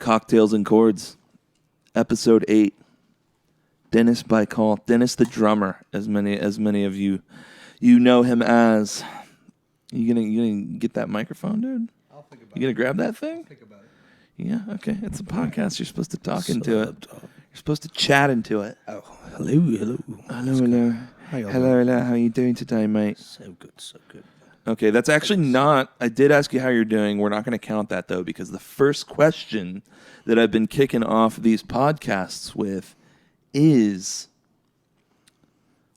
Cocktails and Chords, episode 8. Deniz Baykal, Dennis the drummer, as many of you know him as. You gonna get that microphone, dude? I'll think about it. You gonna grab that thing? I'll think about it. Yeah, okay. It's a podcast. You're supposed to talk into it. You're supposed to chat into it. Oh, hello. Hello. Hello. How you doing today, mate? So good. Okay, that's actually not... I did ask you how you're doing. We're not going to count that, though, because the first question that I've been kicking off these podcasts with is,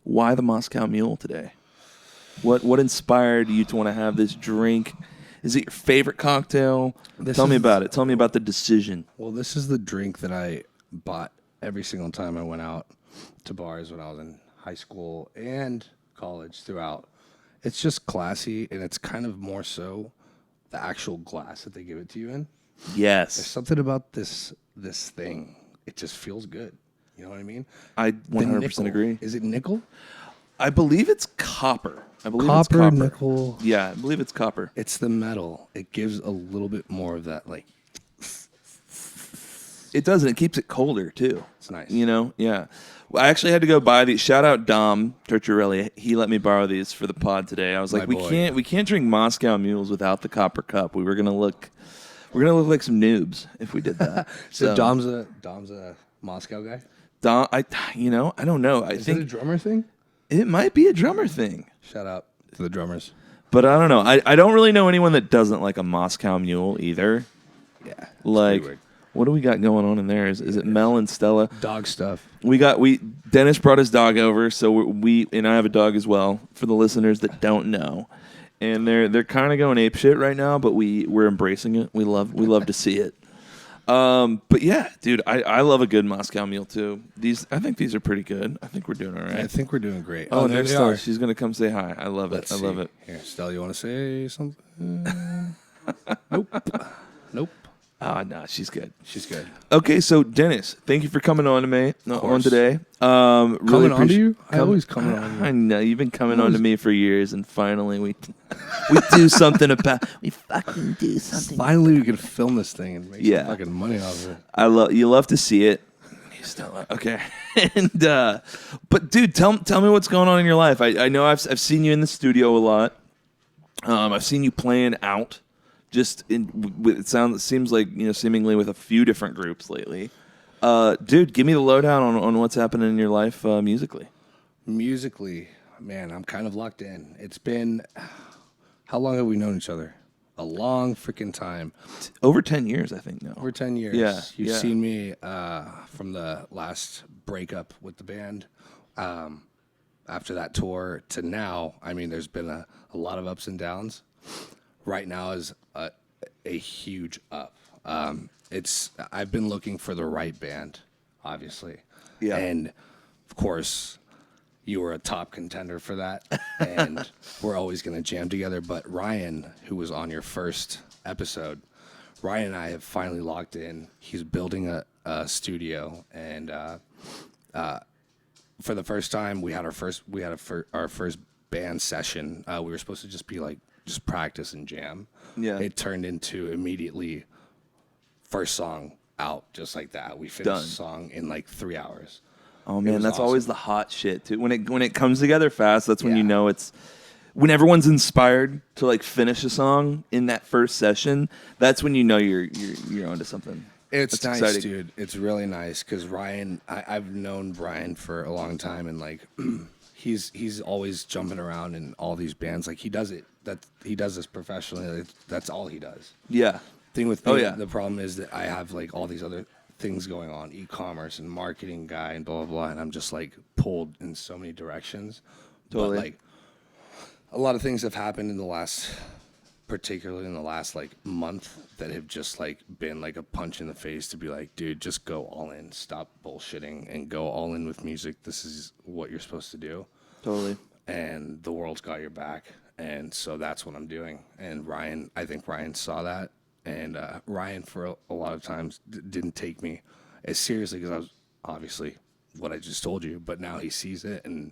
why the Moscow Mule today? What inspired you to want to have this drink? Is it your favorite cocktail? Tell me about it. Tell me about the decision. Well, this is the drink that I bought every single time I went out to bars when I was in high school and college throughout. It's just classy, and it's kind of more so the actual glass that they give it to you in. Yes. There's something about this thing. It just feels good. You know what I mean? I 100% agree. Is it nickel? I believe it's copper. It's Nickel. Yeah, I believe it's copper. It's the metal. It gives a little bit more of that, like... It does, and it keeps it colder, too. It's nice. You know? Yeah. Well, I actually had to go buy these. Shout out Dom Tortorelli. He let me borrow these for the pod today. I was like, we can't drink Moscow Mules without the copper cup. We're gonna look like some noobs if we did that. So Dom's a Moscow guy? Dom, I don't know. Is it a drummer thing? It might be a drummer thing. Shout out to the drummers. But I don't know. I don't really know anyone that doesn't like a Moscow Mule either. Yeah. Like, what do we got going on in there? Is it Mel and Stella? Dog stuff. Dennis brought his dog over, so we and I have a dog as well, for the listeners that don't know. And they're kind of going ape shit right now, but we're embracing it. We love to see it. But yeah, dude, I love a good Moscow Mule too. I think these are pretty good. I think we're doing all right. I think we're doing great. Oh, there's Stella. She's gonna come say hi. I love it. I love it. Here, Stella, you want to say something? Nope. Oh, no, she's good. She's good. Okay, so Dennis, thank you for coming on to me on today. Really coming on to you? I always coming on you. I know you've been coming on to me for years, and finally we do something about. We fucking do something. Finally, we can film this thing and make some fucking money off of it. You love to see it. Okay, and but dude, tell me what's going on in your life. I know I've seen you in the studio a lot. I've seen you playing out. It seems like, seemingly with a few different groups lately. Dude, give me the lowdown on what's happening in your life musically. Musically, man, I'm kind of locked in. It's been, how long have we known each other? A long freaking time. Over 10 years, I think now. Over 10 years. Yeah. You've seen me from the last breakup with the band. After that tour to now, I mean, there's been a lot of ups and downs. Right now is a huge up. I've been looking for the right band, obviously. Yeah. And, of course, you were a top contender for that. And we're always going to jam together. But Ryan, who was on your first episode, Ryan and I have finally locked in. He's building a studio. And for the first time, we had our first band session. We were supposed to just be like, just practice and jam. Yeah. It turned into immediately first song out just like that. We finished the song in like 3 hours. Oh man, that's awesome. Always the hot shit too. When it comes together fast, that's when you know it's when everyone's inspired to like finish a song in that first session. That's when you know you're onto something. It's nice, exciting. Dude. It's really nice because Ryan. I've known Brian for a long time, and like he's always jumping around in all these bands. Like he does it. He does this professionally. That's all he does. Yeah. Thing with me, the problem is that I have like all these other things going on, e-commerce and marketing guy and blah, blah, blah. And I'm just like pulled in so many directions. Totally. But like a lot of things have happened particularly in the last like month that have just like been like a punch in the face to be like, dude, just go all in, stop bullshitting and go all in with music. This is what you're supposed to do. Totally. And the world's got your back. And so that's what I'm doing. And I think Ryan saw that. And Ryan, for a lot of times, didn't take me as seriously because I was obviously what I just told you. But now he sees it, and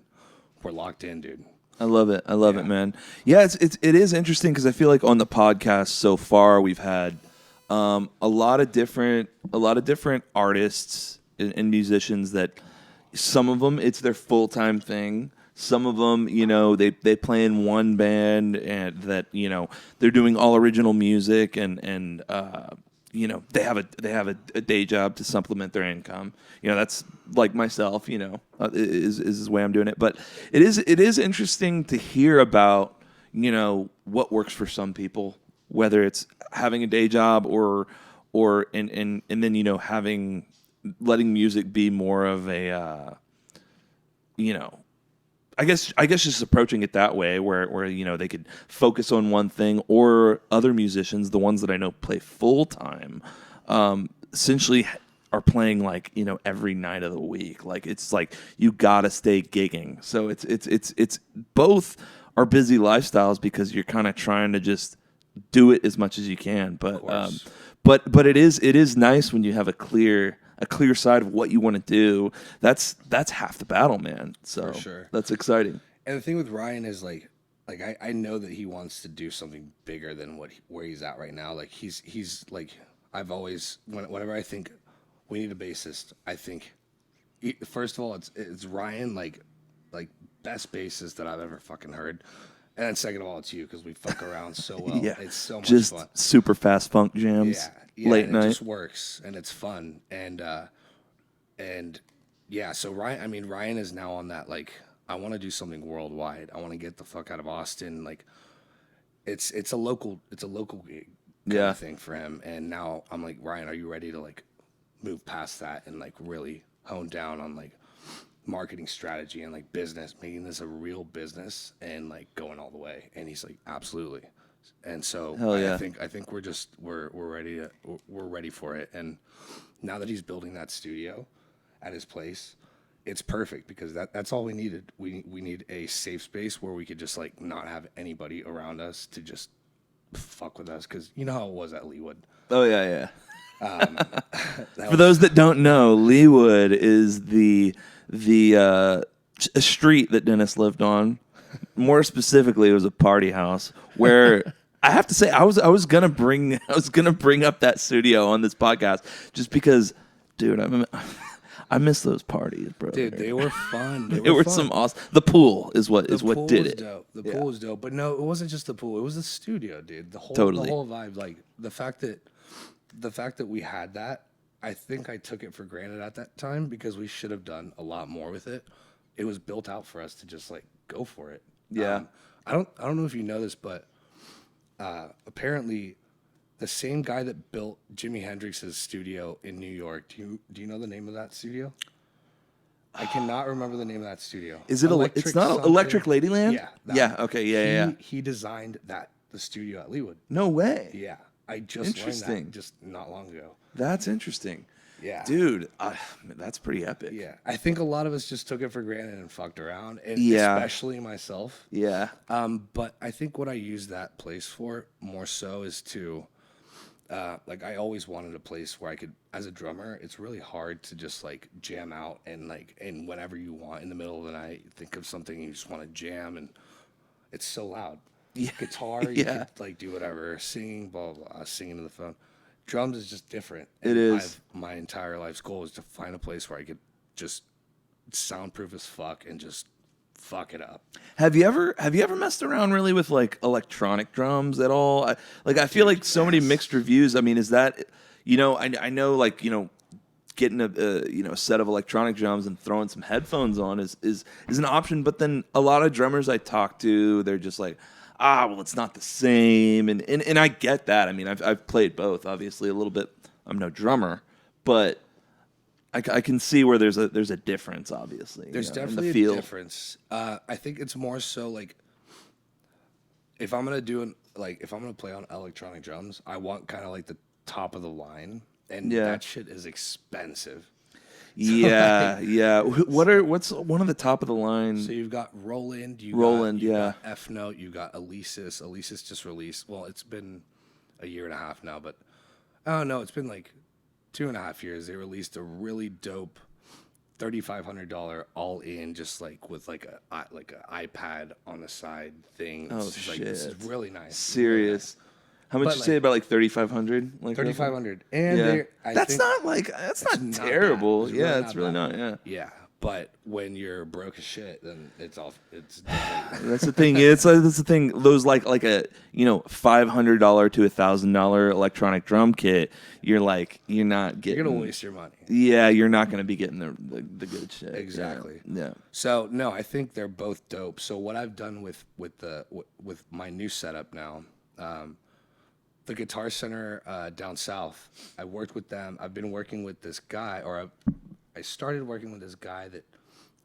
we're locked in, dude. I love it. I love it, man. Yeah, it is interesting because I feel like on the podcast so far we've had a lot of different artists and musicians that some of them it's their full-time thing. Some of them, they play in one band and that, they're doing all original music and they have a day job to supplement their income. That's like myself, is the way I'm doing it. But it is interesting to hear about, what works for some people, whether it's having a day job or and then, letting music be more of a, I guess just approaching it that way where they could focus on one thing, or other musicians, the ones that I know play full time, essentially are playing like every night of the week. Like it's like you gotta stay gigging. So it's both are busy lifestyles because you're kind of trying to just do it as much as you can. But it is nice when you have a clear side of what you want to do. That's half the battle, man. So For sure. that's exciting. And the thing with Ryan is like I know that he wants to do something bigger than where he's at right now. Like he's like, I've always whenever I think we need a bassist, I think first of all it's Ryan, like best bassist that I've ever fucking heard. And then second of all, it's you, because we fuck around so well. Yeah, It's so much just fun. super fast funk jams, late and night. It just works and it's fun. And yeah, so Ryan is now on that, like, I want to do something worldwide. I want to get the fuck out of Austin. Like, it's a local gig kind of thing for him. And now I'm like, Ryan, are you ready to like move past that and like really hone down on like marketing strategy and like business, making this a real business and like going all the way? And he's like, absolutely. And so I think we're ready for it. And now that he's building that studio at his place, it's perfect, because that's all we needed. We need a safe space where we could just like not have anybody around us to just fuck with us, because you know how it was at Leewood. Oh yeah. For those that don't know, Leewood is the street that Dennis lived on. More specifically, it was a party house where I have to say I was gonna bring up that studio on this podcast just because, dude, I miss those parties, bro. Dude, they were fun. They were some awesome. The pool is what did it. Dope. The pool was dope, but no, it wasn't just the pool. It was the studio, dude. The whole vibe, like the fact that we had that. I think I took it for granted at that time, because we should have done a lot more with it. It was built out for us to just like go for it. Yeah. I don't know if you know this, but apparently the same guy that built Jimi Hendrix's studio in New York. Do you know the name of that studio? I cannot remember the name of that studio. Is it it's not something? Electric Ladyland? Yeah. Yeah. Okay. Yeah. He designed the studio at Leewood. No way. Yeah. I just learned that just not long ago. That's interesting. Yeah. Dude, that's pretty epic. Yeah. I think a lot of us just took it for granted and fucked around, and especially myself. Yeah. But I think what I use that place for more so is to, like, I always wanted a place where I could, as a drummer, it's really hard to just like jam out and whenever you want in the middle of the night, think of something and you just want to jam, and it's so loud. Yeah. Guitar, you could like do whatever, singing, blah, blah, blah, singing to the phone. Drums is just different. It is. My entire life's goal is to find a place where I could just soundproof as fuck and just fuck it up. Have you ever messed around really with like electronic drums at all? I feel like so many mixed reviews. I mean, is that, I know, like, getting a set of electronic drums and throwing some headphones on is an option, but then a lot of drummers I talk to, they're just like, well, it's not the same, and I get that. I mean, I've played both, obviously, a little bit. I'm no drummer, but I can see where there's a difference, obviously. There's definitely a difference. I think it's more so like, if I'm gonna play on electronic drums, I want kind of like the top of the line, and that shit is expensive. Yeah, yeah. What's one of the top of the line? So you've got Roland, you got F Note, you got Alesis. Alesis just released. Well, it's been a year and a half now, but I don't know. It's been like 2.5 years. They released a really dope $3,500 all in, just like with like a iPad on the side thing. Oh shit! Like, this is really nice. Serious. Really nice. How much But, you like, say about like 3,500? Like 3,500, and yeah, I that's think not like that's not not terrible. bad. Yeah, it's really bad. not. Yeah. Yeah, but when you're broke as shit, then it's different. That's the thing. It's that's the thing. Those like a $500 to $1,000 electronic drum kit. You're not getting. You're gonna waste your money. Yeah, you're not gonna be getting the good shit. Exactly. Yeah. So no, I think they're both dope. So what I've done with my new setup now, the Guitar Center down south, I worked with them. I've been working with this guy, I started working with this guy that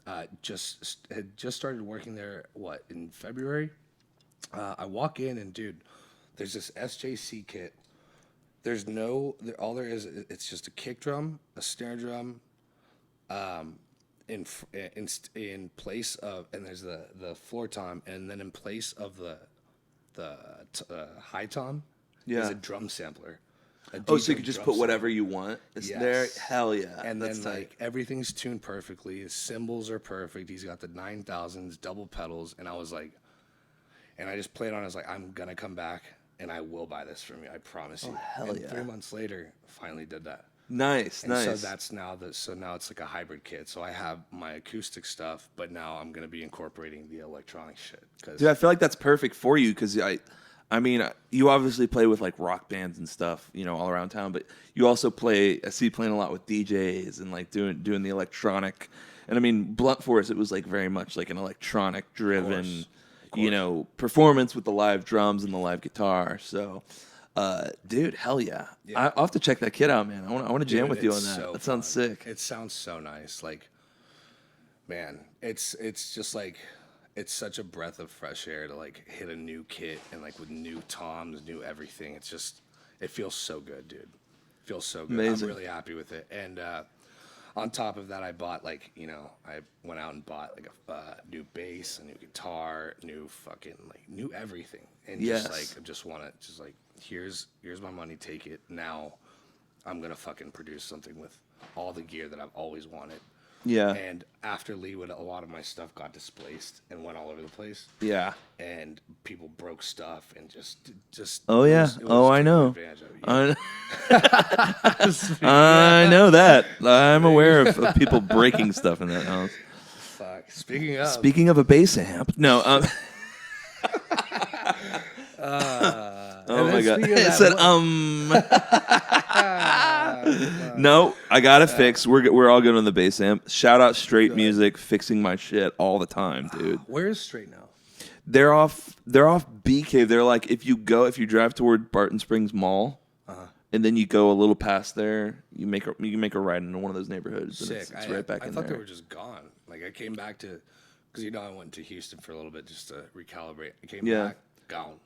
had just started working there. What, in February? I walk in and dude, there's this SJC kit. There's all there is. It's just a kick drum, a snare drum, in place of, and there's the floor tom, and then in place of the high tom is a drum sampler. Oh, so you could just put whatever you want. It's Yes. there. Hell yeah. And that's then tight. like everything's tuned perfectly. His cymbals are perfect. He's got the 9,000s, double pedals, and I was like, and I just played on. I was like, I'm gonna come back and I will buy this from you. I promise you. hell and yeah. 3 months later, finally did that. Nice. And so that's now now it's like a hybrid kit. So I have my acoustic stuff, but now I'm gonna be incorporating the electronic shit. Dude, I feel like that's perfect for you because I mean, you obviously play with like rock bands and stuff, all around town, but you also I see you playing a lot with DJs and like doing the electronic. And I mean, Blunt Force, it was like very much like an electronic driven, performance with the live drums and the live guitar. So, dude, hell yeah. I'll have to check that kit out, man. I want to jam with you on that. So that sounds sick. It sounds so nice. Like, man, it's just like, it's such a breath of fresh air to like hit a new kit and like with new toms, new everything. It feels so good, dude. Feels so good. Amazing. I'm really happy with it. And on top of that, I bought I went out and bought like a new bass, a new guitar, new everything. And just like, I just want to just like, here's my money, take it. Now I'm going to fucking produce something with all the gear that I've always wanted. Yeah. And after Leewood, a lot of my stuff got displaced and went all over the place. Yeah. And people broke stuff and just. Oh yeah. It was I know. advantage of it. I know that. I'm aware of people breaking stuff in that house. Fuck. Speaking of a bass amp, no. Oh my god! I said No, I got it fixed. We're all good on the bass amp. Shout out Straight Music, fixing my shit all the time, dude. Where is Straight now? They're off B Cave. They're like if you drive toward Barton Springs Mall, and then you go a little past there, you can make a ride into one of those neighborhoods. And Sick. it's right back in there. I thought they were just gone. Like I came back to, because I went to Houston for a little bit just to recalibrate. I came back, gone.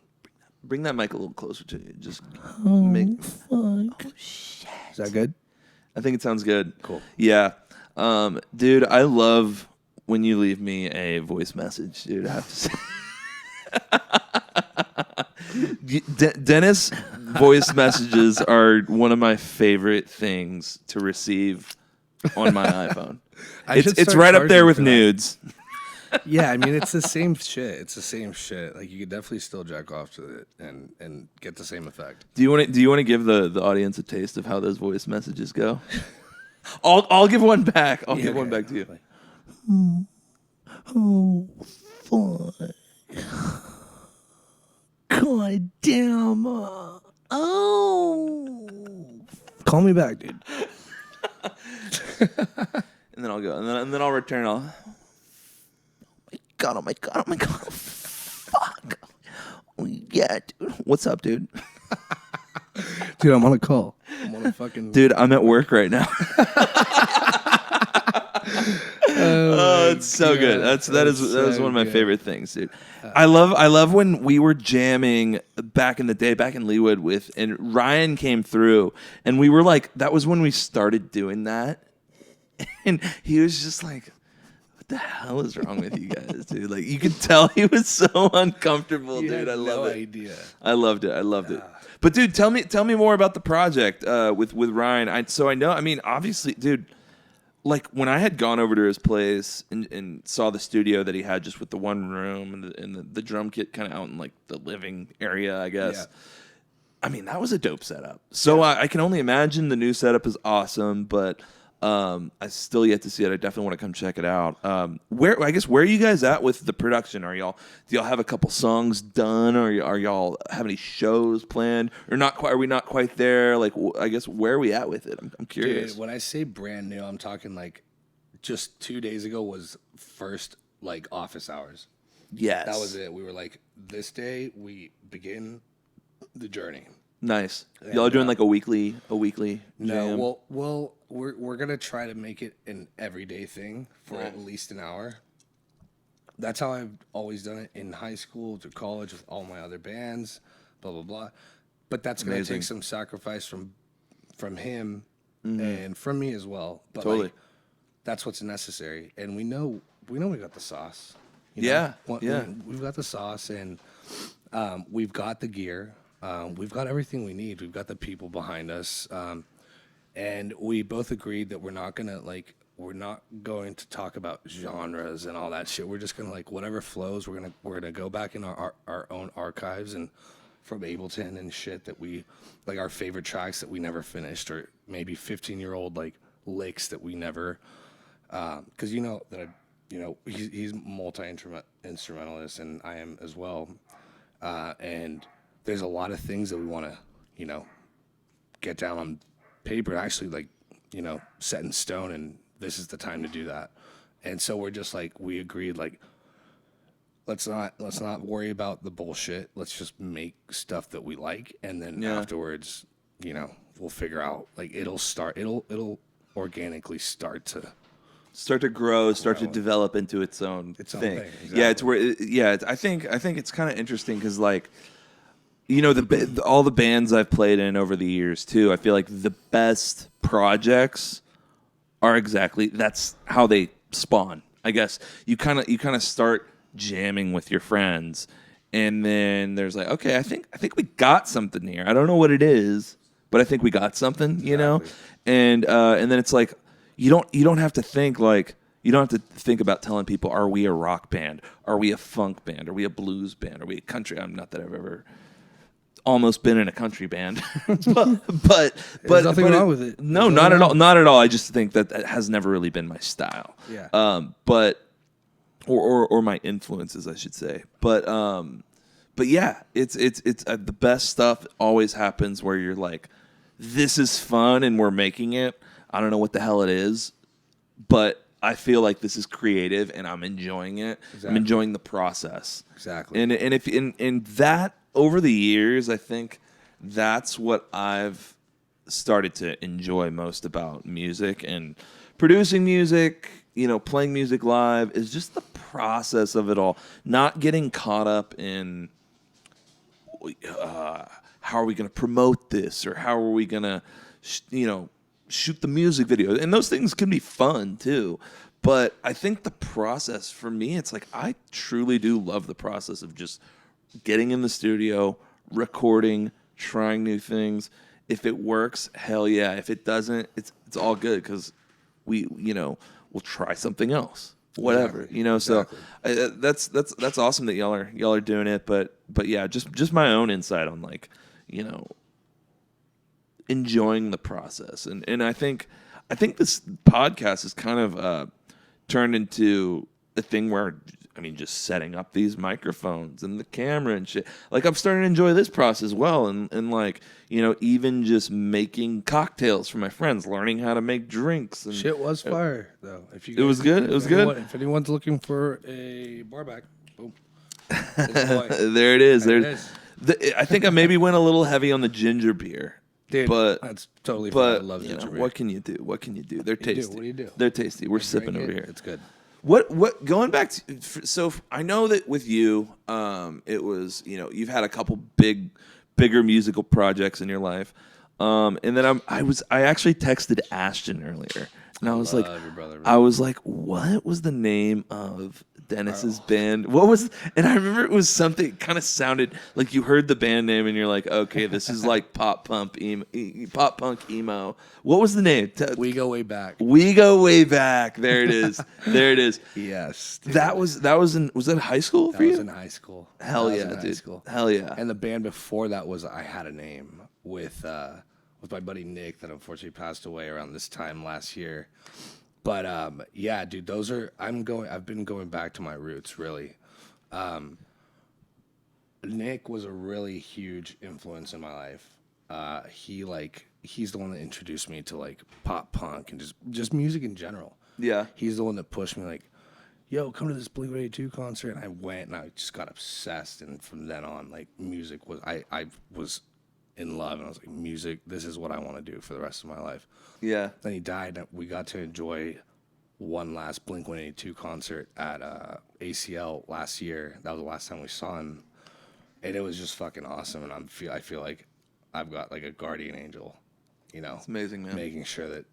Bring that mic a little closer to you. Just make. Fuck. Oh shit. Is that good? I think it sounds good. Cool. Yeah. Dude, I love when you leave me a voice message, dude. I have to say. Dennis voice messages are one of my favorite things to receive on my iPhone. It's right up there with nudes. Yeah, I mean it's the same shit. It's the same shit. Like you could definitely still jack off to it and get the same effect. Do you want to give the audience a taste of how those voice messages go? I'll give one back. I'll give one back to you. Oh, fuck. God damn. Oh. Call me back, dude. And then I'll go. And then I'll return. Oh my god. Fuck. Oh, yeah, dude. What's up, dude? Dude, I'm on a call. I'm on a fucking. Dude, I'm at work right now. It's so good. That is one of my favorite things, dude. I love when we were jamming back in the day, back in Leewood and Ryan came through, and we were like, that was when we started doing that, and he was just like, what the hell is wrong with you guys, dude? Like you could tell he was so uncomfortable, dude. I love it. Idea. I loved it. But dude, tell me more about the project with Ryan. I know. I mean, obviously, dude. Like when I had gone over to his place and saw the studio that he had just with the one room and the drum kit kind of out in like the living area, I guess. I mean, that was a dope setup. So I can only imagine the new setup is awesome, but I still yet to see it. I definitely want to come check it out. Where are you guys at with the production? Do y'all have a couple songs done, or are y'all have any shows planned, or not quite? Are we not quite there? Like, I guess where are we at with it? I'm curious. Dude, when I say brand new, I'm talking like just 2 days ago was first like office hours. Yes, That was it. We were like, this day we begin the journey. nice. Y'all are doing like a weekly No, jam? well, we're gonna try to make it an everyday thing for at least an hour. That's how I've always done it in high school to college with all my other bands, blah blah blah. But that's gonna Amazing. take some sacrifice from him and from me as well. But Totally. like, that's what's necessary, and we know we got the sauce. You Yeah, know? yeah. We've got the sauce, and we've got the gear. We've got everything we need. We've got the people behind us. And we both agreed that we're not going to talk about genres and all that shit. We're just gonna like whatever flows. We're gonna go back in our own archives and from Ableton and shit that we like our favorite tracks that we never finished, or maybe 15-year-old like licks that we never. Because he's multi-instrumentalist and I am as well, and there's a lot of things that we want to get down on paper, actually like set in stone, and this is the time to do that. And so we're just like, we agreed like, let's not worry about the bullshit, let's just make stuff that we like, and then afterwards we'll figure out, like, it'll organically start to grow, start to develop into its own thing. Exactly. Yeah, it's where I think it's kind of interesting because like all the bands I've played in over the years too, I feel like the best projects are exactly that's how they spawn. I guess you kind of start jamming with your friends, and then there's like, okay, I think we got something here. I don't know what it is, but I think we got something, and then it's like you don't have to think like. You don't have to think about telling people, are we a rock band? Are we a funk band? Are we a blues band? Are we a country? I'm not that I've ever almost been in a country band, but there's nothing wrong with it. No, not at all. Not at all. I just think that has never really been my style. Yeah. But or my influences, I should say. But yeah, it's the best stuff always happens where you're like, this is fun and we're making it. I don't know what the hell it is, but I feel like this is creative and I'm enjoying it. Exactly. I'm enjoying the process. Exactly. And if in that over the years, I think that's what I've started to enjoy most about music and producing music, playing music live, is just the process of it all. Not getting caught up in how are we going to promote this, or how are we going to, shoot the music video. And those things can be fun too. But I think the process for me, it's like I truly do love the process of just getting in the studio, recording, trying new things. If it works, hell yeah. If it doesn't, it's all good because we'll try something else. Whatever, Exactly. So that's awesome that y'all are doing it. But yeah, just my own insight on like, enjoying the process. And I think this podcast is kind of turned into a thing where, just setting up these microphones and the camera and shit. Like, I'm starting to enjoy this process as well. And like, even just making cocktails for my friends, learning how to make drinks. And Shit was fire, though. It was good. It was good. If anyone's looking for a bar back, boom. Boy. There it is. There it is. I think I maybe went a little heavy on the ginger beer. Dude, but that's totally fine. I But love ginger beer. what can you do? They're tasty. What do you do? They're tasty. We're sipping over here. It's good. What going back to, so I know that with you, it was, you've had a couple bigger musical projects in your life, and then I actually texted Ashton earlier, and I was like, your brother, I was like, what was the name of Dennis's band. What was? And I remember it was something kind of sounded like you heard the band name and you're like, okay, this is like pop punk emo. What was the name? We Go Way Back. We Go Way Back. There it is. There it is. Yes. Dude. Was that high school for That you? was in high school. Hell That was yeah, in high dude. school. Hell yeah. And the band before that was I Had a Name with my buddy Nick that unfortunately passed away around this time last year. But yeah, dude, I've been going back to my roots really. Nick was a really huge influence in my life. He's the one that introduced me to like pop punk and just music in general. Yeah. He's the one that pushed me like, yo, come to this Blink-182 concert. And I went and I just got obsessed. And from then on, like music was, I was in love and I was like, music, this is what I want to do for the rest of my life. Yeah. Then he died and we got to enjoy one last Blink-182 concert at ACL last year. That was the last time we saw him. And it was just fucking awesome. And I feel like I've got like a guardian angel, you know. It's amazing, man. Making sure that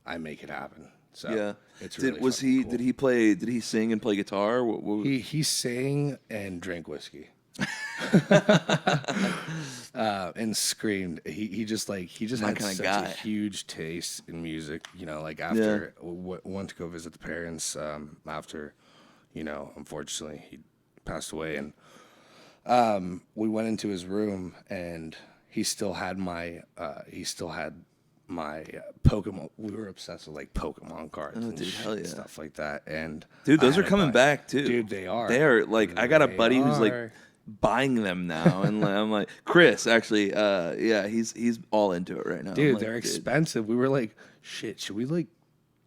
I make it happen. So Yeah. it's really cool. Did he sing and play guitar? He sang and drank whiskey. And screamed. He just had such a huge taste in music. You know, like after went to go visit the parents after, you know, unfortunately he passed away, and we went into his room and he still had my Pokemon. We were obsessed with like Pokemon cards and dude, hell yeah. stuff like that. And Dude, those are coming back too. Dude, they are. They are like I got a buddy who's like buying them now, and I'm like Chris. Actually, yeah, he's all into it right now. Dude, like, they're expensive. We were like, shit, should we like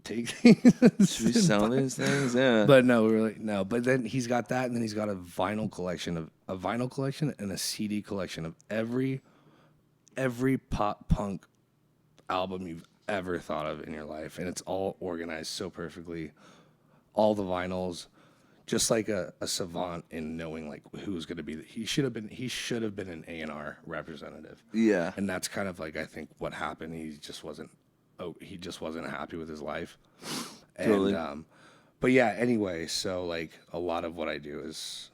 take these? Should we sell these things? Yeah. But no, we were like, no. But then he's got that, and then he's got a vinyl collection and a CD collection of every pop punk album you've ever thought of in your life, and it's all organized so perfectly. All the vinyls, just like a savant in knowing like who's going to be. He should have been an A&R representative. Yeah. And that's kind of like I think what happened. He just wasn't happy with his life. Totally. And but yeah. Anyway, so like a lot of what I do is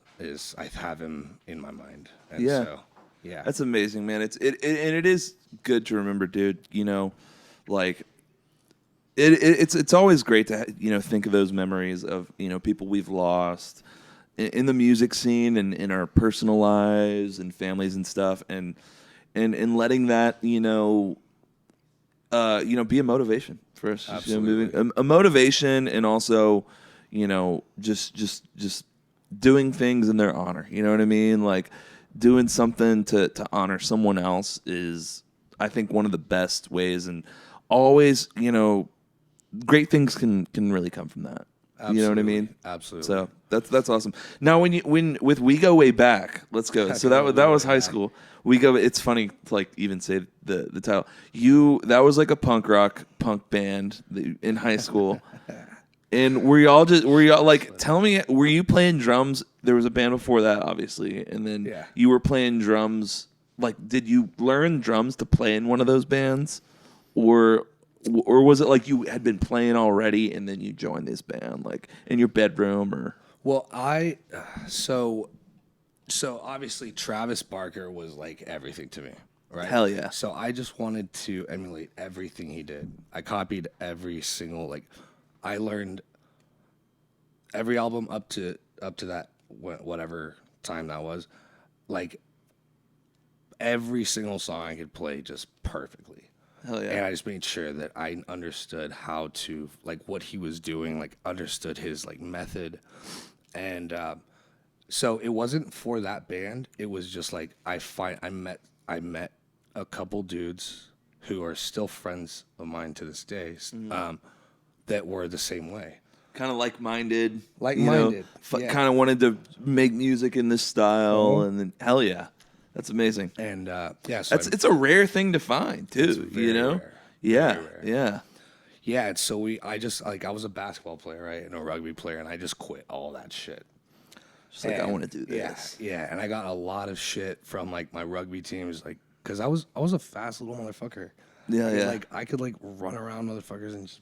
I have him in my mind. And Yeah. So, yeah. That's amazing, man. And it is good to remember, dude. You know, like it's always great to think of those memories of people we've lost in the music scene and in our personal lives and families and stuff, and letting that be a motivation for us. Absolutely. A motivation, and also just doing things in their honor. You know what I mean? Like doing something to honor someone else is, I think, one of the best ways, and always, great things can really come from that. Absolutely. You know what I mean? Absolutely. So that's awesome. Now, when with We Go Way Back, let's go. So that was high school. We Go. It's funny to like even say the title. That was like a punk band in high school. And were y'all like, tell me, were you playing drums? There was a band before that, obviously, and then you were playing drums. Like, did you learn drums to play in one of those bands, or was it like you had been playing already and then you joined this band, like in your bedroom or? Well, so obviously Travis Barker was like everything to me, right? Hell yeah. So I just wanted to emulate everything he did. I copied every single, like, I learned every album up to that whatever time that was, like every single song I could play just perfectly. Hell yeah. And I just made sure that I understood how to, like, what he was doing, like, understood his, like, method. And so it wasn't for that band. It was just, like, I met a couple dudes who are still friends of mine to this day that were the same way. Kind of like-minded. Like-minded. Yeah. Kind of wanted to make music in this style. And then, hell yeah. That's amazing. And so it's a rare thing to find too. Rare. Yeah, Very rare. yeah, yeah. And so I was a basketball player, right, and a rugby player, and I just quit all that shit. Just like, I want to do this. Yeah. And I got a lot of shit from like my rugby teams, like, because I was a fast little motherfucker. Yeah, yeah. Like I could like run around motherfuckers and just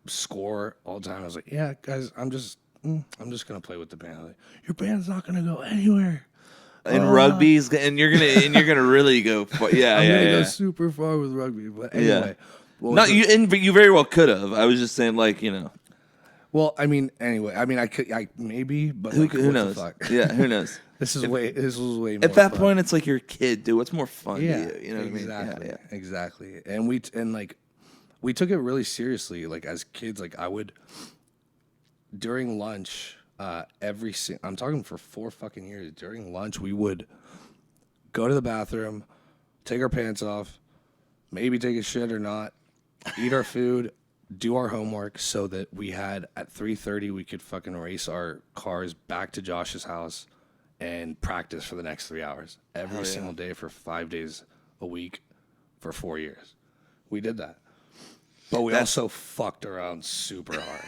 score all the time. I was like, yeah, guys, I'm just I'm just gonna play with the band. Like, your band's not gonna go anywhere. And rugby's, and you're gonna really go. Yeah, I'm yeah, gonna yeah. go super far with rugby. But Yeah. anyway, what was Not the- you, but you very well could have. I was just saying, like, Well, I mean, anyway, I mean, I could, maybe, but like, who what knows? the fuck? Yeah, who knows? This was way more At that fun. point, it's like you're a kid, dude. What's more fun Yeah, to you? You know what I mean? exactly, Yeah, exactly. And we took it really seriously. Like as kids, like I would during lunch, I'm talking for 4 fucking years. During lunch, we would go to the bathroom, take our pants off, maybe take a shit or not, eat our food, do our homework, so that we had at 3:30 we could fucking race our cars back to Josh's house and practice for the next 3 hours every single day for 5 days a week for 4 years. We did that. But we also fucked around super hard.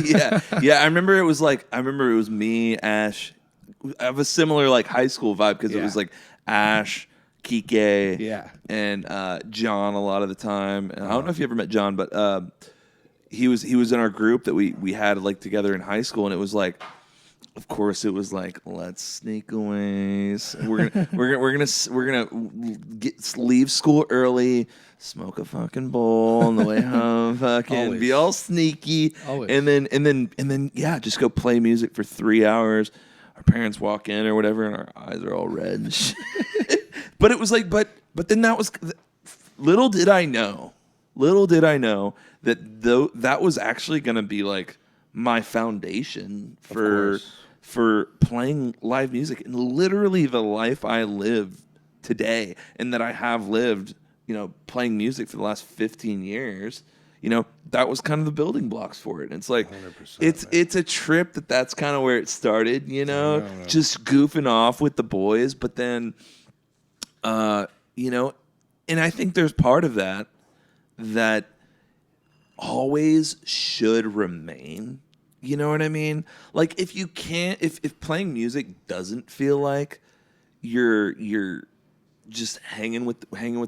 yeah. I remember it was me, Ash. I have a similar like high school vibe because it Yeah. was like Ash, Kike, Yeah. and John a lot of the time. And I don't know if you ever met John, but he was in our group that we had like together in high school, and it was like, of course, it was like, let's sneak away. We're gonna leave school early, smoke a fucking bowl on the way home, fucking Always. be all sneaky, Always. and then yeah, just go play music for 3 hours. Our parents walk in or whatever, and our eyes are all red and shit. But it was like, but then that was little did I know that that was actually gonna be like my foundation for playing live music and literally the life I live today and that I have lived, playing music for the last 15 years. That was kind of the building blocks for it. And it's like 100%, it's a trip that's kind of where it started, just goofing off with the boys, but then and I think there's part of that always should remain. You know what I mean? Like if you can't, if playing music doesn't feel like you're just hanging with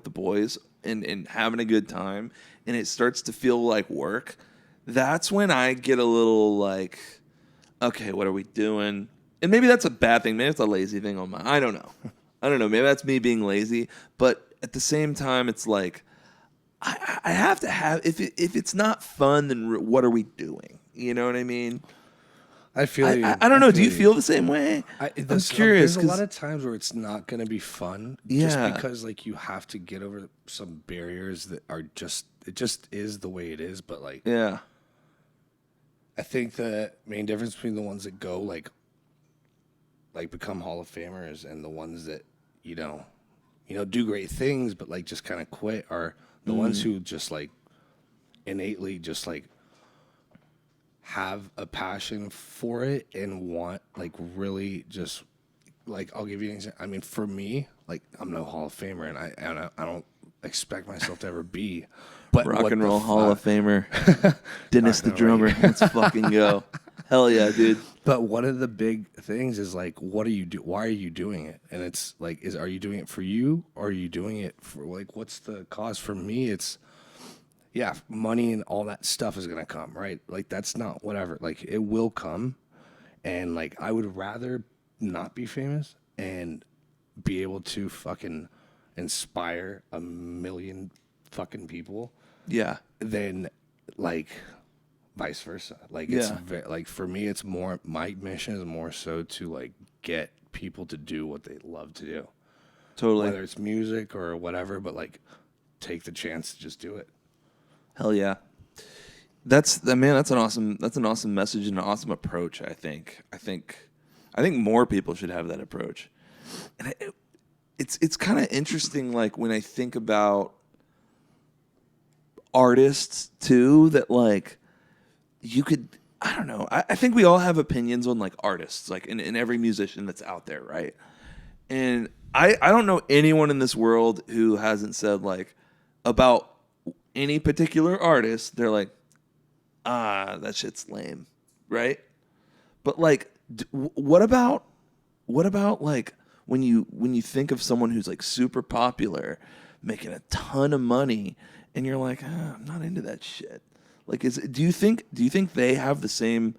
the boys and having a good time, and it starts to feel like work, that's when I get a little like, okay, what are we doing? And maybe that's a bad thing. Maybe it's a lazy thing on I don't know. Maybe that's me being lazy. But at the same time, it's like I have to have if it's not fun, then what are we doing? You know what I mean? I feel you. I don't know. Do you feel the same way? I'm curious. There's a lot of times where it's not going to be fun, Yeah. just because like you have to get over some barriers that are it just is the way it is. But like, yeah, I think the main difference between the ones that go like become Hall of Famers and the ones that do great things but like just kind of quit are the ones who just like innately just like have a passion for it and want like really just like I'll give you an example. I mean, for me, like I'm no Hall of Famer and I don't expect myself to ever be. But rock what and the roll Hall of fuck- Famer, Dennis the drummer. Let's fucking go. Hell yeah, dude. But one of the big things is like, what are you do? Why are you doing it? And it's like, are you doing it for you, or are you doing it for like, what's the cause? For me, it's money and all that stuff is gonna come, right? Like that's not whatever. Like it will come, and like I would rather not be famous and be able to fucking inspire 1 million fucking people Yeah, than like vice versa. Like it's like for me, it's more my mission is more so to like get people to do what they love to do, totally. whether it's music or whatever. But like, take the chance to just do it. Hell yeah. That's an awesome message and an awesome approach. I think more people should have that approach. And it's kind of interesting, like when I think about artists too, that like you could, I don't know. I think we all have opinions on like artists, like in every musician that's out there, right? And I don't know anyone in this world who hasn't said like about any particular artist, they're like, that shit's lame, right? But like, what about like when you think of someone who's like super popular, making a ton of money, and you're like, I'm not into that shit. Like, do you think they have the same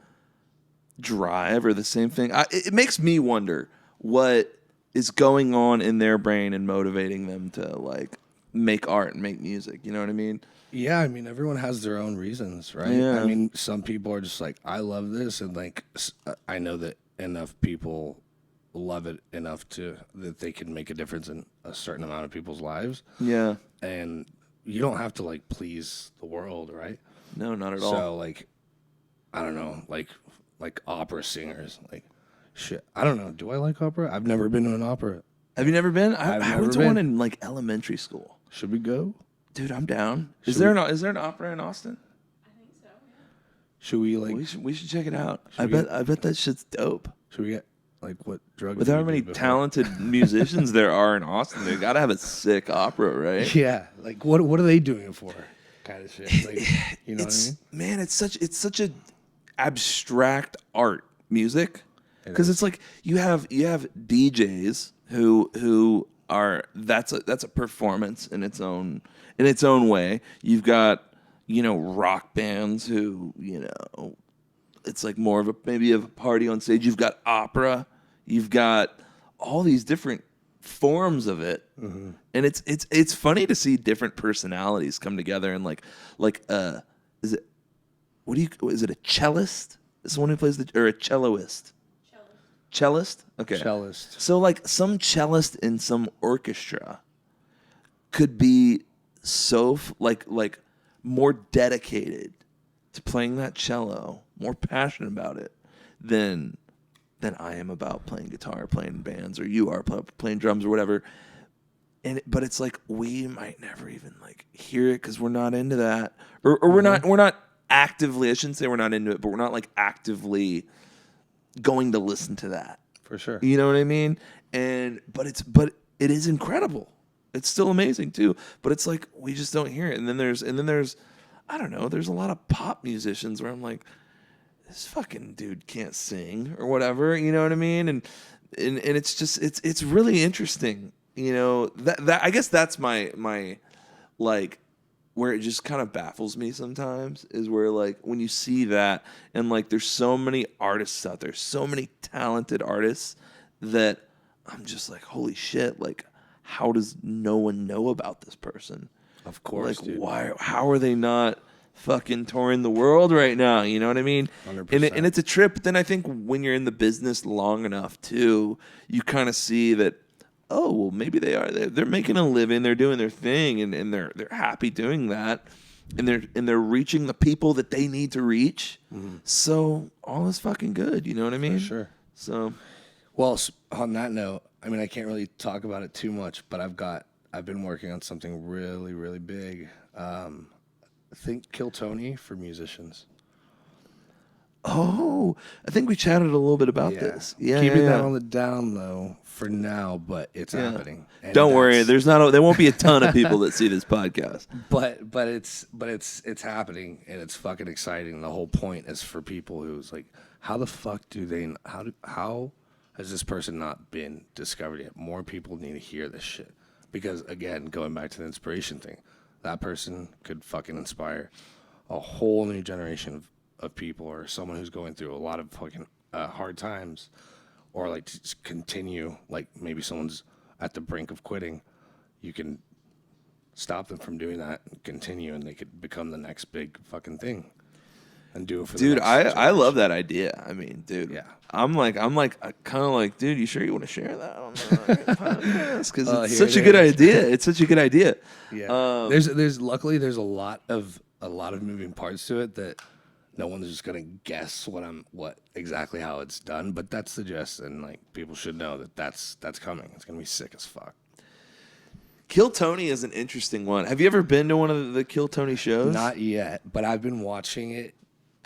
drive or the same thing. It makes me wonder what is going on in their brain and motivating them to like make art and make music. You know what I mean? Yeah, I mean, everyone has their own reasons, right? Yeah. I mean, some people are just like, I love this, and like, I know that enough people love it enough that they can make a difference in a certain amount of people's lives. Yeah. And you don't have to like please the world, right? No, not at all. So like, I don't know, like opera singers, like shit. I don't know. Do I like opera? I've never been to an opera. Have you never been? I've I never went to been. one in like elementary school. Should we go? Dude, I'm down. Is there an opera in Austin? Should we like? We should check it out. I we bet that shit's dope. Should we get like what drug? With how many talented musicians there are in Austin, they gotta have a sick opera, right? Yeah, like what are they doing it for? Kind of shit. Like, you know what I mean? Man, it's such a abstract art music because it's like you have DJs who are that's a performance in its own way. You've got rock bands who it's like more of maybe a party on stage. You've got opera. You've got all these different forms of it, and it's funny to see different personalities come together and is it a cellist? Is the one who plays or a celloist? Cellist. Okay. Cellist. So like some cellist in some orchestra could be so like more dedicated to playing that cello, more passionate about it than I am about playing guitar, playing in bands, or you are playing drums or whatever. But it's like we might never even like hear it because we're not into that, or we're not actively. I shouldn't say we're not into it, but we're not like actively going to listen to that For sure. You know what I mean? But it is incredible. It's still amazing too. But it's like we just don't hear it. And then there's I don't know. There's a lot of pop musicians where I'm like, this fucking dude can't sing or whatever. You know what I mean? And it's just it's really interesting. That I guess that's my like where it just kind of baffles me sometimes is where like when you see that and like there's so many artists out there, so many talented artists that I'm just like, holy shit, like how does no one know about this person? Of course, like dude. how are they not fucking touring the world right now? You know what I mean? 100%. And it's a trip. But then I think when you're in the business long enough too, you kind of see that, oh, well, maybe they're making a living, they're doing their thing, and they're happy doing that, and they're reaching the people that they need to reach. So all is fucking good. You know what I mean? For sure. So, well, on that note, I mean, I can't really talk about it too much, but I've been working on something really, really big. Think Kill Tony for musicians. oh, I think we chatted a little bit about this. Yeah, Keeping yeah. that on the down low for now, but it's happening. And Don't worry, that's- there won't be a ton of people that see this podcast. But it's happening, and it's fucking exciting. The whole point is for people who's like, how the fuck how has this person not been discovered yet? More people need to hear this shit because again, going back to the inspiration thing, that person could fucking inspire a whole new generation of people, or someone who's going through a lot of fucking hard times, or like to just continue. Like maybe someone's at the brink of quitting, you can stop them from doing that and continue, and they could become the next big fucking thing and do it for Dude, the next I love generation. that idea. I mean, dude, Yeah. I'm kind of like, dude, you sure you want to share that on the podcast? Because it's here such it a good is. idea. It's such a good idea. Yeah. there's luckily there's a lot of moving parts to it that no one's just gonna guess what exactly how it's done, but that's the gist, and like people should know that's coming. It's gonna be sick as fuck. Kill Tony is an interesting one. Have you ever been to one of the Kill Tony shows? Not yet, but I've been watching it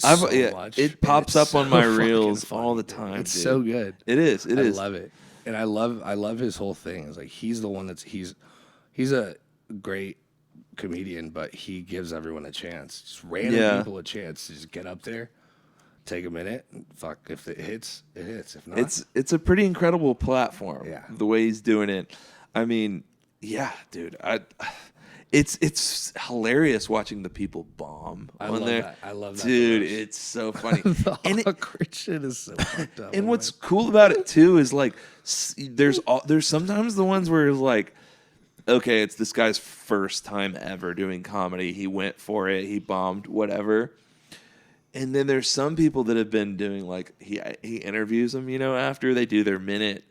much. It and pops it's up on so my fucking reels funny, all the dude. time. It's dude. so good. It is. It I is. love it, and I love his whole thing. It's like he's the one he's a great comedian, but he gives everyone a chance, just random people a chance to just get up there, take a minute, and fuck. If it hits, it hits. If not, It's a pretty incredible platform. Yeah. The way he's doing it. I mean, yeah, dude. it's hilarious watching the people bomb I on love there. that. I love that Dude, the most. it's so funny. The And it, awkward shit is so fucked up. and what's cool about it too is like there's sometimes the ones where it's like, okay, it's this guy's first time ever doing comedy. He went for it. He bombed, whatever. And then there's some people that have been doing like he interviews them, after they do their minute,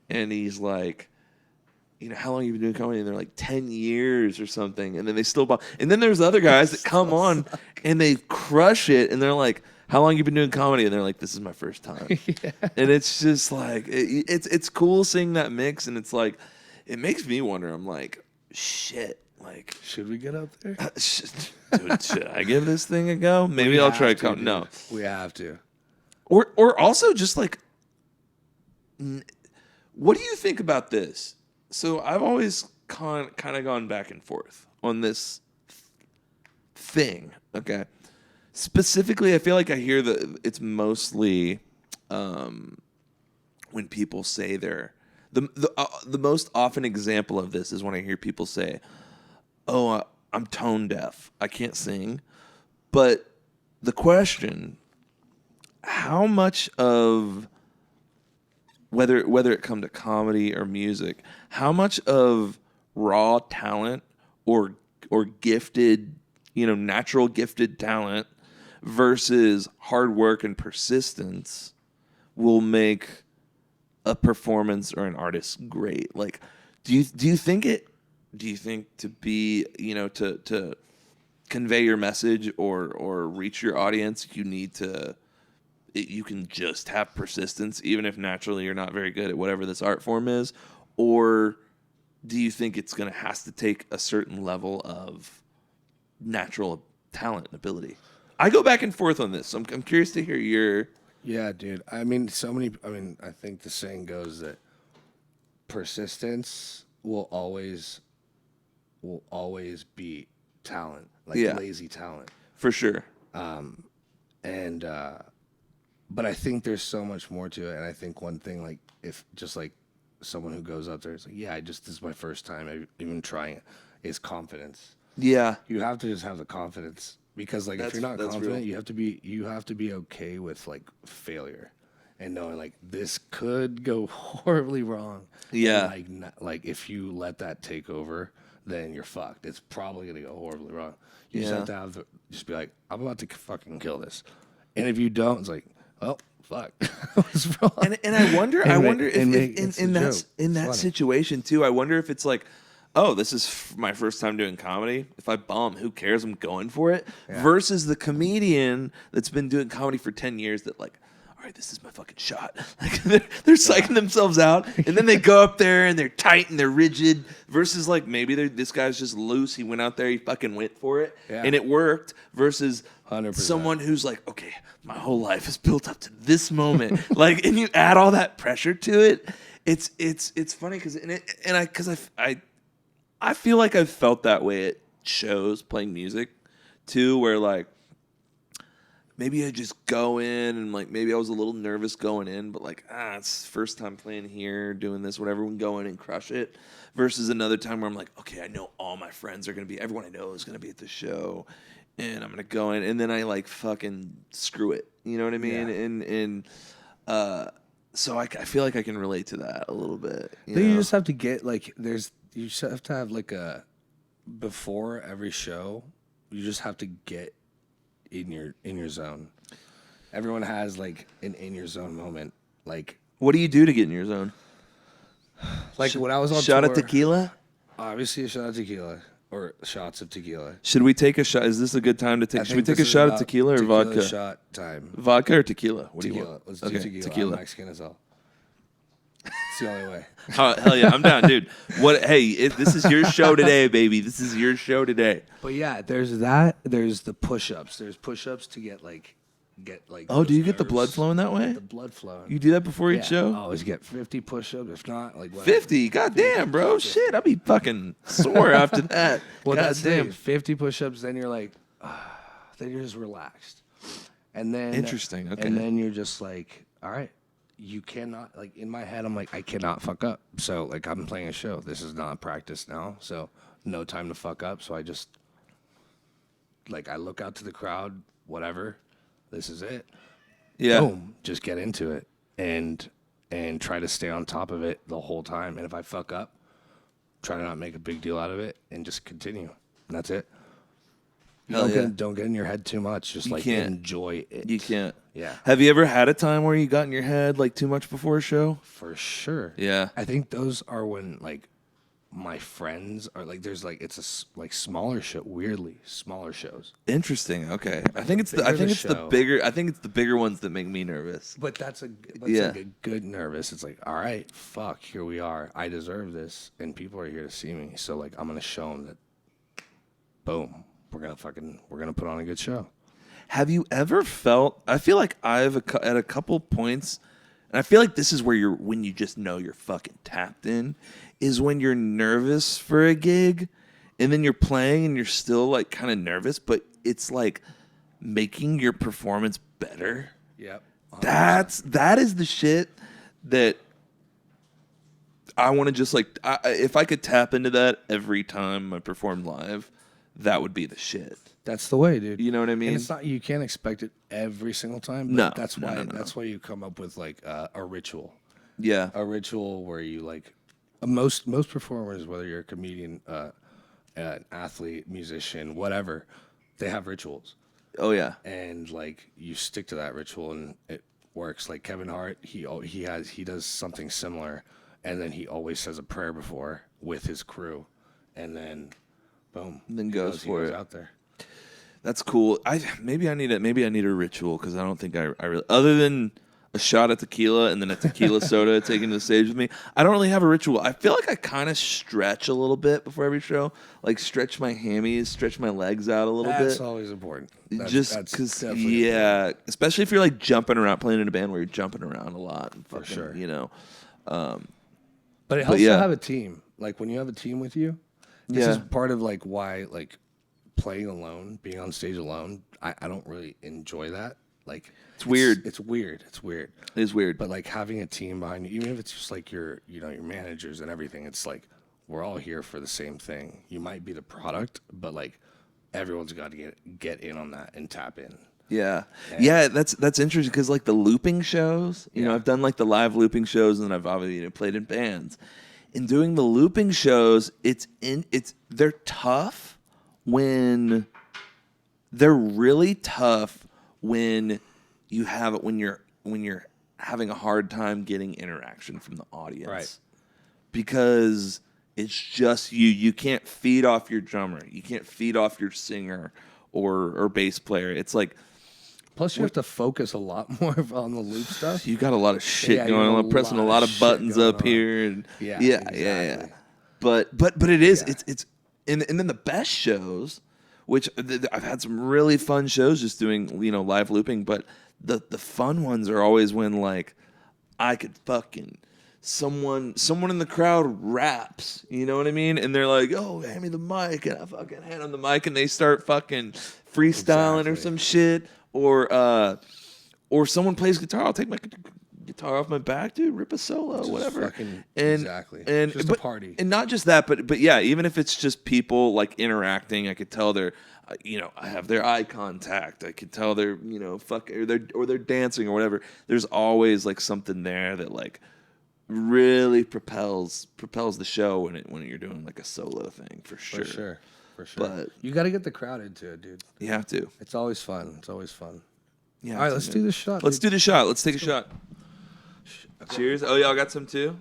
and he's like, how long have you been doing comedy? And they're like 10 years or something, and then they still bomb. And then there's other guys that come on and they crush it, and they're like, how long have you been doing comedy? And they're like, this is my first time. Yeah. And it's just like it's cool seeing that mix, and it's like it makes me wonder. I'm like, shit. Like, Should we get up there? dude, should I give this thing a go? Maybe We I'll have try to, dude. No, We have to. or also just like, what do you think about this? So I've always kind of gone back and forth on this thing. Okay, specifically, I feel like I hear it's mostly when people say the most often example of this is when I hear people say, "Oh, I'm tone deaf. I can't sing." But the question, how much of whether it come to comedy or music, how much of raw talent or gifted, natural gifted talent versus hard work and persistence will make a performance or an artist great? Like, do you think to be, to convey your message or reach your audience, you can just have persistence, even if naturally you're not very good at whatever this art form is? Or do you think has to take a certain level of natural talent and ability? I go back and forth on this. So I'm curious to hear your... Yeah, dude. I think the saying goes that persistence will always beat talent, like lazy talent. For sure. But I think there's so much more to it. And I think one thing, like, if just like someone who goes out there is like, yeah, this is my first time even trying it, is confidence. Yeah. You have to just have the confidence, because like if you're not confident, real. you have to be okay with like failure and knowing like this could go horribly wrong. Yeah. And, like if you let that take over, then you're fucked. It's probably gonna go horribly wrong. You just have to just be like, I'm about to fucking kill this. And if you don't, it's like, well, fuck. What's wrong? And I wonder if in that funny. situation too, I wonder if it's like, oh, this is my first time doing comedy. If I bomb, who cares? I'm going for it. Yeah. Versus the comedian that's been doing comedy for 10 years that like, all right, this is my fucking shot. Like they're psyching themselves out, and then they go up there and they're tight and they're rigid. Versus like maybe this guy's just loose. He went out there, he fucking went for it, and it worked. Versus 100%. Someone who's like, okay, my whole life is built up to this moment. Like, and you add all that pressure to it. It's funny because I feel like I've felt that way at shows playing music too, where like maybe I just go in and like maybe I was a little nervous going in, but like it's first time playing here, doing this, whatever. We can go in and crush it. Versus another time where I'm like, okay, I know all my friends are gonna be, everyone I know is gonna be at the show, and I'm gonna go in, and then I like fucking screw it. You know what I mean? Yeah. So I feel like I can relate to that a little bit. You just have to get like you just have to have like before every show, you just have to get in your zone. Everyone has like an in your zone moment. Like, what do you do to get in your zone? Like when I was on shot tour, of tequila? Obviously a shot of tequila or shots of tequila. Should we take a shot? Is this a good time to take? Should we take a shot of tequila or vodka? Shot time. Vodka or tequila? What tequila. do you want? Let's do tequila. I'm Mexican as well. It's the only way. Hell yeah, I'm down, dude. What? Hey, this is your show today, baby. This is your show today. But yeah, there's that. There's the push-ups. There's push-ups to get like. Oh, do you get the blood flowing that way? The blood flowing. You do that before each show? Always get 50 push-ups. If not, like 50. Goddamn, bro. Shit, I'll be fucking sore after that. Well, that's it. 50 push-ups. Then you're like, then you're just relaxed. And then interesting. Okay. And then you're just like, all right, you cannot, like in my head, I'm like, I cannot fuck up. So like I'm playing a show. This is not practice now. So no time to fuck up. So I just I look out to the crowd, whatever. This is it. Yeah. Boom. Just get into it and try to stay on top of it the whole time. And if I fuck up, try to not make a big deal out of it and just continue. And that's it. Don't get in your head too much. Just can't. enjoy it. You can't. Yeah. Have you ever had a time where you got in your head too much before a show? For sure. Yeah. I think those are when my friends are there's it's a smaller show, weirdly smaller shows. Interesting. Okay. I think it's the bigger ones that make me nervous. But that's a good nervous. It's all right, fuck, here we are. I deserve this, and people are here to see me. So I'm gonna show them that. Boom. We're gonna put on a good show. Have you ever felt? I feel like I've at a couple points, and I feel like this is where when you just know you're fucking tapped in, is when you're nervous for a gig, and then you're playing and you're still kind of nervous, but it's making your performance better. Yep. 100%. That is the shit that I want to just if I could tap into that every time I perform live, that would be the shit. That's the way, dude. You know what I mean? And it's not, you can't expect it every single time. But No, that's no, why no, no. that's why you come up with a ritual. Yeah. A ritual where you most performers, whether you're a comedian, an athlete, musician, whatever, they have rituals. Oh yeah. And you stick to that ritual and it works. Kevin Hart, he does something similar, and then he always says a prayer before with his crew, and then boom, And then he goes for goes it. out there. That's cool. Maybe I need a ritual because I don't think I really, other than a shot of tequila and then a tequila soda taken to the stage with me, I don't really have a ritual. I feel like I kind of stretch a little bit before every show, stretch my hammies, stretch my legs out a little bit. That's always important. Just that's because, definitely yeah, especially if you're jumping around, playing in a band where you're jumping around a lot. And For fucking, sure. But it helps yeah. to have a team. When you have a team with you, this is part of why playing alone, being on stage alone, I don't really enjoy that. It's weird. It's weird. It's weird. It is weird. But having a team behind you, even if it's just your your managers and everything, it's we're all here for the same thing. You might be the product, but everyone's got to get in on that and tap in. Yeah. Yeah, that's interesting because the looping shows, you know, I've done the live looping shows, and I've obviously played in bands. In doing the looping shows, they're tough when they're really tough when you have it when you're having a hard time getting interaction from the audience. Right. Because it's just you can't feed off your drummer. You can't feed off your singer or bass player. It's Plus, you have to focus a lot more on the loop stuff. you got a lot of shit Yeah, going you on, have a pressing a lot lot of of shit buttons going up on. here. And Yeah, yeah. exactly. But it is Yeah. it's and then the best shows, which I've had some really fun shows just doing live looping, but the fun ones are always when I could fucking someone in the crowd raps, you know what I mean? And they're like, "Oh, hand me the mic," and I fucking hand them the mic, and they start fucking freestyling or Exactly. some shit, or someone plays guitar. I'll take my guitar off my back, dude. Rip a solo, whatever. Exactly. And Just a party. and not just that, but yeah, even if it's just people interacting, I could tell they're, I have their eye contact. I could tell they're, they're dancing or whatever. There's always something there that really propels the show when you're doing a solo thing for sure. For sure. But you got to get the crowd into it, dude. you have to. It's always fun. Yeah. All right, let's do this shot. Let's do the shot. Let's take a shot. Cheers. Oh, y'all got some too?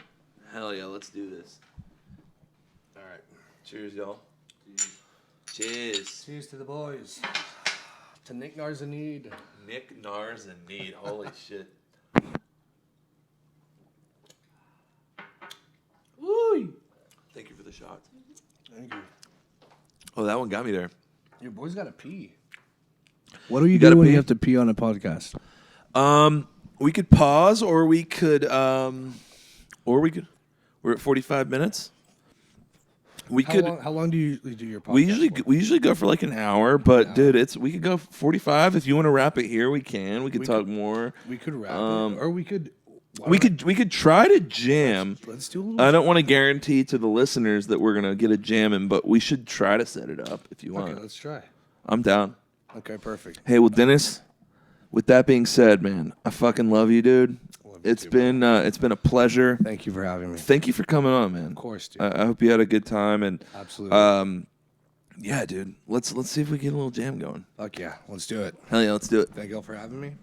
Hell yeah, let's do this. All right. Cheers, y'all. Cheers. Cheers to the boys. To Nick Narzanid. Nick Nars and Need. Holy shit. Woo! Thank you for the shot. Thank you. Oh, that one got me there. Your boy's got to pee. What do you Gotta do when pee? you have to pee on a podcast? We could pause, or we could. We're at 45 minutes. We could. How long do you usually do your podcast? We usually go for an hour, but dude, we could go 45. If you want to wrap it here, we can. We could talk more. We could wrap it, or we could We could try to jam. Let's do a little. I don't want to guarantee to the listeners that we're gonna get a jamming, but we should try to set it up if you want. Okay, let's try. I'm down. Okay, perfect. Hey, well, Dennis. With that being said, man, I fucking love you, dude. It's been a pleasure. Thank you for having me. Thank you for coming on, man. Of course, dude. I hope you had a good time and Absolutely. yeah, dude. Let's see if we get a little jam going. Fuck yeah, let's do it. Hell yeah, let's do it. Thank you all for having me.